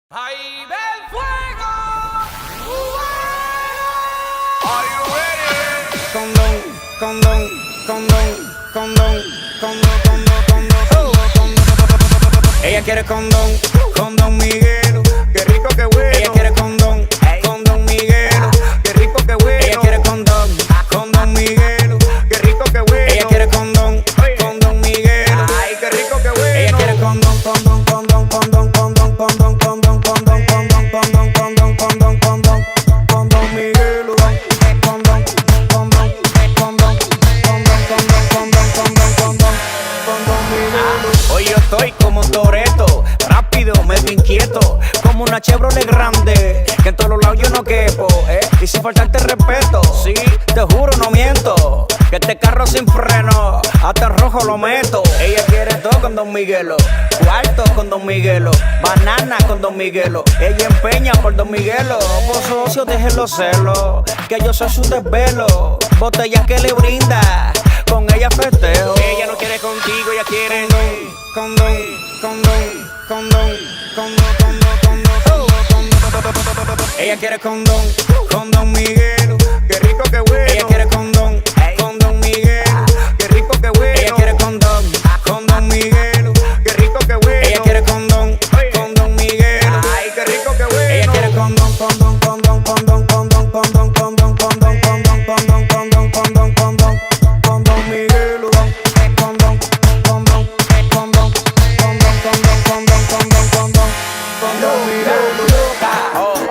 ¡Ahí ve el fuego! Are you ready? Condón, condón, condón, condón, condón, condón, condón, condón. Ella quiere condón, condón Miguel. Qué rico, qué bueno. Ella quiere condón, condón Miguel. Qué rico, qué bueno. Ella quiere condón, condón Miguel. Qué rico, qué bueno. Ella quiere condón, condón Miguel. Ay, qué rico, qué bueno. Ella quiere condón, condón, condón, condón, condón, condón, condón, condón, condón, condón, condón, condón, condón, condón Miguel. Condón, condón, condón, condón, condón, condón, condón, condón Miguel. Hoy yo estoy como un Toretto, rápido, medio inquieto, como una Chevrolet grande, que en todos los lados yo no quepo, y sin faltarte respeto, sí, te juro, no miento, que este carro sin freno, hasta en rojo lo meto. Ella quiere todo con Don Miguelo, cuarto con Don Miguelo, banana con Don Miguelo, ella empeña por Don Miguelo. Vos socio, dejen los celos, que yo soy su desvelo, botellas que le brinda, con ella festejo. Ella no quiere contigo, ella quiere condón, condón, condón, condón, condón, condón, condón. Ella quiere condón, condón Miguel. Qué rico, qué bueno. Ella quiere condón, condón Miguel. Qué rico, qué bueno. Ella quiere condón, condón Miguel. Qué rico, qué bueno. Ella quiere condón, condón Miguel. Ay, qué rico, qué bueno. Ella quiere condón, condón, condón, condón, condón, condón, condón, condón, condón, condón, condón, condón, condón, condón Miguel. Condón, condón, condón, condón, condón, condón, condón, condón Miguel.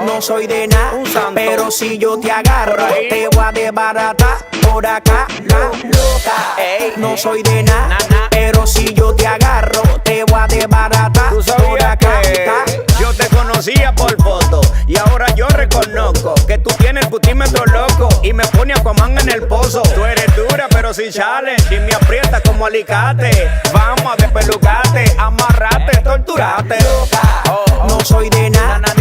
No soy de nada, pero si yo te agarro, te voy a desbaratar por acá, la loca. No soy de nada, pero si yo te agarro, te voy a desbaratar ¿Tú por sabías acá. que yo te conocía por foto y ahora yo reconozco que tú tienes el putímetro loco y me pone Aquaman en el pozo? Tú eres dura pero sin challenge y me aprieta como alicate. Vamos a despelucarte, amarrarte, torturarte. No soy de nada,